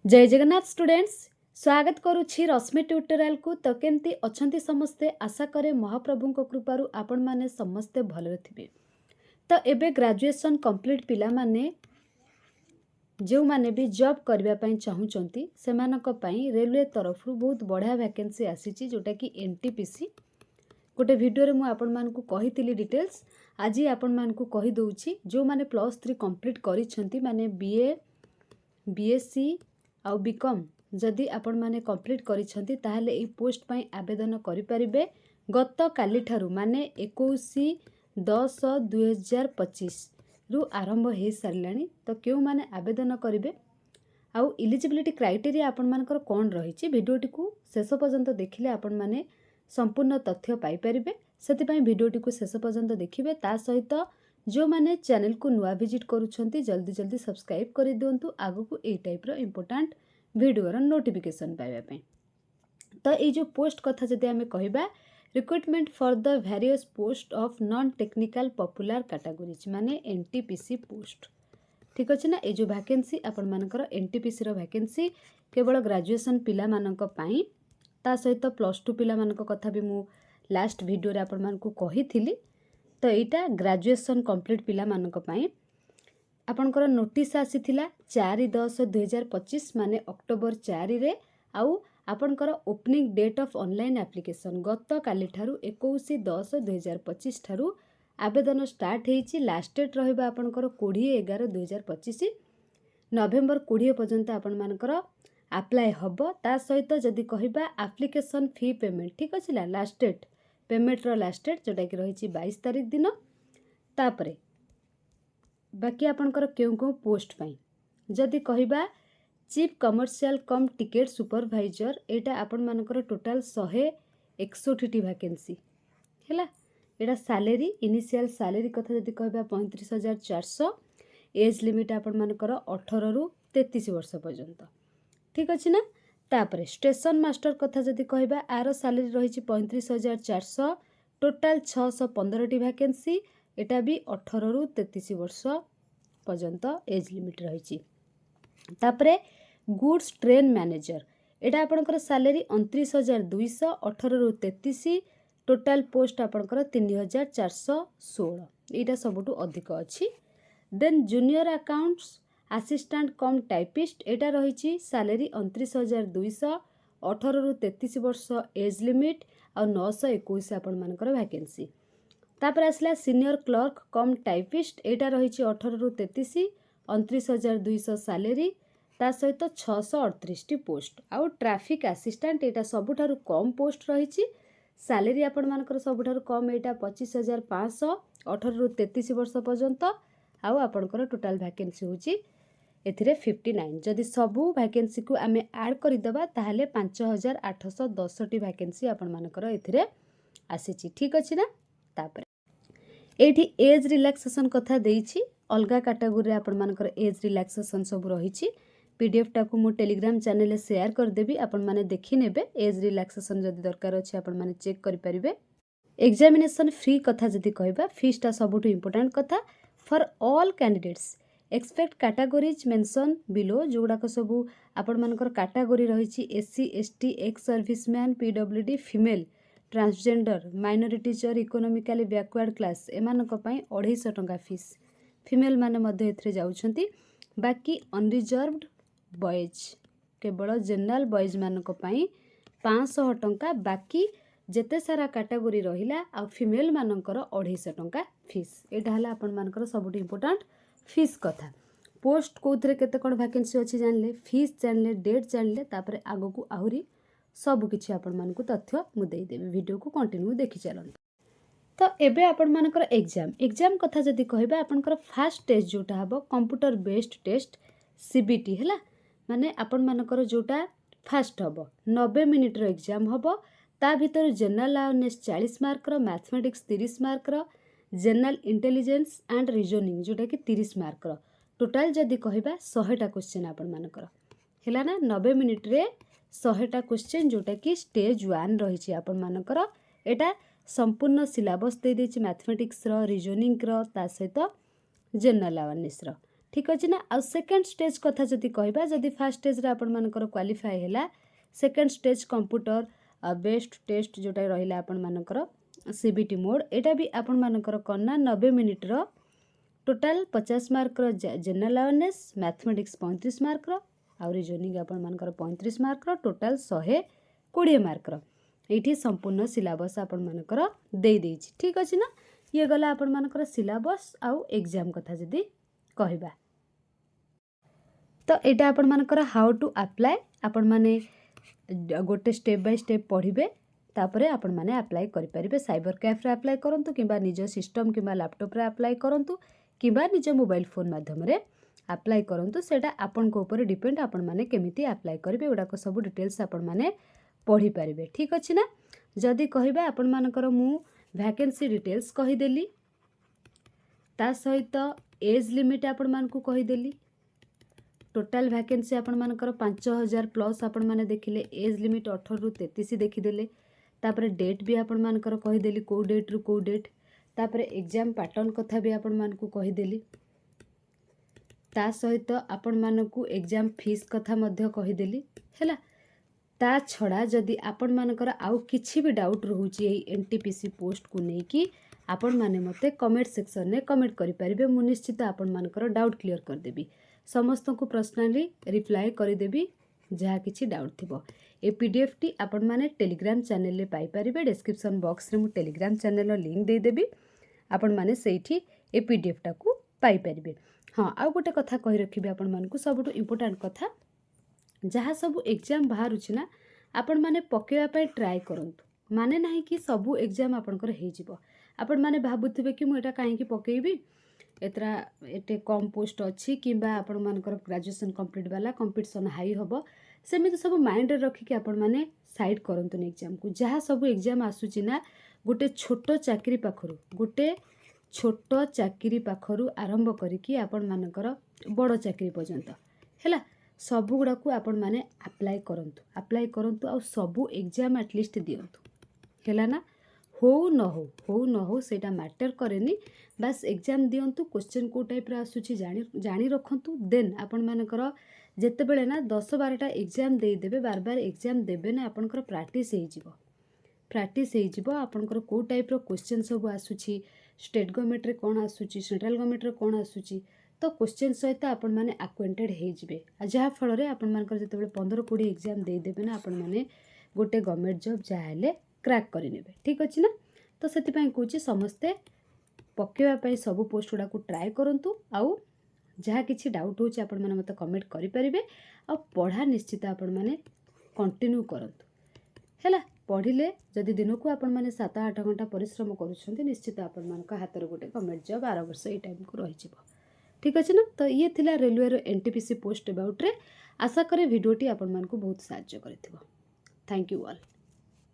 जय जगन्नाथ स्टूडेंट्स स्वागत करुछि रश्मि ट्यूटोरियल को। तो केमती अछंती समस्ते आशा करे महाप्रभु को कृपारु आपण माने समस्ते भले थिबे। तो एबे ग्रेजुएशन कंप्लीट पिला माने जो माने भी जॉब करबा पई चाहुचंती सेमानक पई रेलवे तरफ बहुत बढ़िया वैकेंसी आसीची जोटा कि एनटीपीसी गोटे वीडियो रे मु आपण मान को कहितली डिटेल्स आज आपण मान को कहि दउछि। जो माने +3 कंप्लीट करिसंती माने बीए बीएससी आउ बीकॉम जदि आपण माने कंप्लीट करिसंती ताहाले ए पोस्ट पई आवेदन करि परिबे। गत काली ठारू माने 21/10/2025 रु आरंभ हे सारलानी। तो क्यों माने आवेदन करिवे आउ इलिजिबिलिटी क्राइटेरिया आपण मानकर कोन रहिछि वीडियोटी को शेष पर्यंत देखिले आपण माने संपूर्ण तथ्य पाई परिबे। सेति पई वीडियोटी को शेष पर्यंत देखिबे। ता सहित जो माने चैनल को नुआ विजिट करूछंती जल्दी जल्दी सब्सक्राइब करि दियंतु आगु को ए टाइप रो इंपोर्टेंट वीडियो रो नोटिफिकेशन पाइबा पई। तो ए जो पोस्ट कथा जदि हमें कहबा recruitment for the various post of non technical popular categories माने एनटीपीसी पोस्ट ठीक अछि ना। ए जो वैकेंसी आपण मानकर एनटीपीसी रो वैकेंसी केवल ग्रेजुएशन पिला मानक पई ता सहित +2 पिला मानक कथा भी मु लास्ट वीडियो रे आपण मान को कहिथिली। तो यहाँ ग्रेजुएशन कंप्लीट पिला मानक पई आपणकर नोटिस आसीथिला 4/10/2025 माने अक्टोबर 4 रे आउ आपणकर opening date of online application गत काली ठारू 21/10/2025 ठारू आवेदन स्टार्ट हेची। लास्ट डेट रहिबा आपणकर 20/11/2025 नवेम्बर 20 पर्यंत आपण मानकर अप्लाई हबो। ता सहित जदि कहिबा एप्लिकेशन फी पेमेंट ठीक अछि लास्ट डेट पेमेंट रो लास्ट डेट जोटा कि रही 22 तारीख दिन। तापरे बाकी आपणकर क्यों पोस्ट पाई जदि कहिबा chief commercial cum ticket supervisor एटा आपण मानकर टोटल 161 वैकेंसी हैला। एटा सैलरी इनिशियल सैलरी कथा जदि कहिबा 35,400 एज लिमिट आपण मानकर 18 रु 33 वर्ष पर्यंत ठीक अछि ना। तापरे स्टेशन मास्टर कथा जदि कहिबा आर सैलरी रही 35,400 टोटल 615 वैकेंसी एटा भी 18 रु 33 वर्ष पर्यंत एज लिमिट रही। तापरे गुड्स ट्रेन मैनेजर एटा आपनकर सैलरी 29,200 18 रु 33 टोटल पोस्ट आपनकर 3,416 एटा सबुटु अधिक अछि। Then junior accounts assistant cum typist एटा रही सैलरी 29,200 18 रु 33 वर्ष एज लिमिट और 921 आपण मानकर वैकेंसी। तापर आसला सीनियर क्लर्क कम टाइपिस्ट एटा रही 18 रु 33 29,200 सैलरी ता सहित 638 पोस्ट आउ ट्रैफिक असिस्टेंट एटा सबुठारु कम पोस्ट रही सैलरी आपण मानकर सबुठारु कम एटा 25,500 18 रु 33 वर्ष पर्यंत आउ आपणकर टोटल वैकेंसी होची एथिरे 59। जदि सबू वैकेंसी को आमे ऐड कर देबा ताहाले 5,810 वैकेंसी आपण मानकर एथिरे आसीची ठीक अछि ना। तापर एठी एज रिलैक्सेशन कथा देइछि अलगा कैटेगरी रे आपण मानकर एज रिलैक्सेशन सब रहिछि। पीडीएफ टा को मु टेलीग्राम चैनल रे शेयर कर देबी आपण माने देखि नेबे। एज रिलैक्सेशन जदि दरकार अछि आपण माने चेक करि परिबे। एग्जामिनेशन फ्री कथा जदि कहबा फीस टा सबुठु इंपोर्टेंट कथा for all candidates except categories mention below जोड़ाक सबू आपण मानकर कैटेगरी रही SC ST ex serviceman PWD female transgender minorities और इकोनॉमिकली बैकवर्ड क्लास एमानक पई 250 टंका फीस फीमेल माने मध्ये एथरे जाउछंती। बाकी अनरिजर्व्ड बॉयज केवल जनरल बॉयज मानक पई 500 टंका बाकी जेते सारा कैटेगरी रहिला आ फीमेल मानकर 250 टंका फीस एटा हला आपण मानकर सबुठ इंपोर्टेंट फीस कथा। पोस्ट कोथरे केते कोन वैकेंसी अछि जानले फीस जानले डेट जानले तापरे आगो को आहुरी सब किछि आपण मान को तथ्य मु देई देबे। वीडियो को कंटिन्यू देखि चलन। तो एबे आपण मानकर एग्जाम कथा जदि कहबा आपनकर फर्स्ट टेस्ट जोटा हबो कंप्यूटर बेस्ड टेस्ट सीबीटी हैला माने आपण मानकर जोटा फर्स्ट हबो 90 मिनिट रो एग्जाम हबो। ता भीतर जनरल अवेयरनेस 40 मार्क रो मैथमेटिक्स 30 मार्क रो जनरल इंटेलिजेंस एंड रीजनिंग जोटा कि 30 मार्क रो टोटल जदि कहबा 100टा क्वेश्चन आपण मानकर हैला ना 90 मिनिट रे 100टा क्वेश्चन जोटा कि स्टेज 1 रही आपण मानकर एटा संपूर्ण सिलेबस दे देछि मैथमेटिक्स रो रीजनिंग रो ता सहित जनरल अवेयरनेस रो ठीक अच्छे ना। आ सेकेंड स्टेज कथा जदि कहबा जदि फर्स्ट स्टेज रे आपण मानकर क्वालिफाई हैला second stage computer based test जोटा रहिला आपण मानकर सीबीटी मोड एटा भी आपण मानकर करना 90 मिनिट रो टोटाल 50 मार्क रो जनरल अवेयरनेस मैथमेटिक्स 35 मार्क रो आ रीजनिंग आपण मानकर 35 मार्क रो टोटाल 120 मार्क रो एठी संपूर्ण सिलेबस आपण मानकर दे देछि। ठीक अछि ना। ये गला आपण मानकर सिलेबस आउ एग्जाम कथा जदि कहबा तो एटा आपण मानकर हाउ टू अप्लाई आपण माने गोटे स्टेप बाय स्टेप पढ़िबे तापरे आपण माने अप्लाई करि परिबे। साइबर कैफे अप्लाई करंतु किबा निज सिस्टम किबा लैपटॉप रे अप्लाई करंतु किबा निज मोबाइल फोन माध्यम रे अप्लाई करंतु सेटा आपण को ऊपर डिपेंड आपण माने केमिति अप्लाई करिवे उडा को सब डिटेल्स आपण माने पढ़ी पारिबे। ठीक अछि ना। जदि कहबा आपण मानकर मु वैकेंसी डिटेल्स कहि देली ता सहित एज लिमिट आपण मान को कहि देली टोटाल वैकेंसी आपण मानकर 5000 प्लस आपण माने देखिले एज लिमिट 18 रु 33 देखिदेले तापरे डेट भी आपण मानकर कहि देली को डेट रु को डेट तापरे एग्जाम पैटर्न कथा भी आपण मान को कहि देली ता सहित आपण मान को एग्जाम फीस कथा मध्य कहि देली हैला। ता छड़ा जदि आपण मानकर आउ किछि भी डाउट रहउची एई एनटीपीसी पोस्ट को नै कि आपण माने मते कमेंट सेक्शन ने कमेंट करि परिबे मु निश्चित आपण मानकर डाउट क्लियर कर देबी समस्त को पर्सनली रिप्लाई करि देबी जहाँ किछि डाउट थिबो। ए पीडीएफ टी आपण माने टेलीग्राम चैनल ले पाई परिबे डिस्क्रिप्शन बॉक्स रे मु टेलीग्राम चैनल रो लिंक दे देबी आपण माने सेठी ए पीडीएफ टा को पाई परिबे। हां आ गोटे कथा कहि रखिबे आपण मान को सबटु इंपोर्टेंट कथा जहाँ सब एग्जाम बाहर ना आपण माने पकेवा पय ट्राई करंतु माने नाही कि सबु एग्जाम आपनकर हे जिवो आपण माने भाबुथिबे कि मु एटा काहे कि पकेइबी एतरा एटे कम पोस्ट अच्छी किंबा आपण मानकर ग्रेजुएशन कंप्लीट वाला कंपटीशन हाई हबो सेमिति सब माइंड रे रखि कि आपण माने साइड करंतु ने एग्जाम को जहाँ सब एग्जाम आसुची ना गोटे छोटो चाकरी पाखरु गोटे छोटो चाकरी पाखरु आरंभ करिकि आपण मानकर बड़ चाकरी पर्यंत हैला सबु गुडा को आपण माने अप्लाई करंतु आ सबु एग्जाम एटलिस्ट दियंतु हैला ना हो न हो सेटा मैटर करेनी बस एग्जाम दियंतु क्वेश्चन को टाइप रे आसुची जानी रखंतु देन आपण मानकर जेते बेले ना 10-12टा एग्जाम दे देबे बार बार एग्जाम देबे ना आपनकर प्रैक्टिस हे जिवो आपनकर को टाइप रो क्वेश्चन सब आसुची स्टेट गवर्नमेंट रे कोन आसुची सेंट्रल गवर्नमेंट रे कोन आसुची तो क्वेश्चन सहित आपण माने एक्वेंटेड हे जिवे जहा फल रे आपण मानकर जेते बेले 15-20 एग्जाम दे देबे ना आपण माने गोटे गवर्नमेंट जॉब जाहले क्रैक करि नेबे। ठीक अछि ना। तो सेति पय कहूची समस्ते पकेवा पय सब पोस्ट गुडा को ट्राई करंतु आउ जहाँ किछि डाउट होची आपण माने मते कमेंट करि परिबे आ पढ़ा निश्चित आपण माने कंटिन्यू करंतु हैला। पढ़िले जदि दिन को आपण माने 7-8 घंटा परिश्रम करूछन्ते निश्चित आपण मानक हातर गोटे गवर्नमेंट जॉब 12 वर्ष ए टाइम को रहि जिवो। ठीक अछि ना। तो ये थिला रेलवे रो एनटीपीसी पोस्ट अबाउट रे आशा करे वीडियोटी आपण मानक बहुत सहाय्य करथिबो। Thank you all.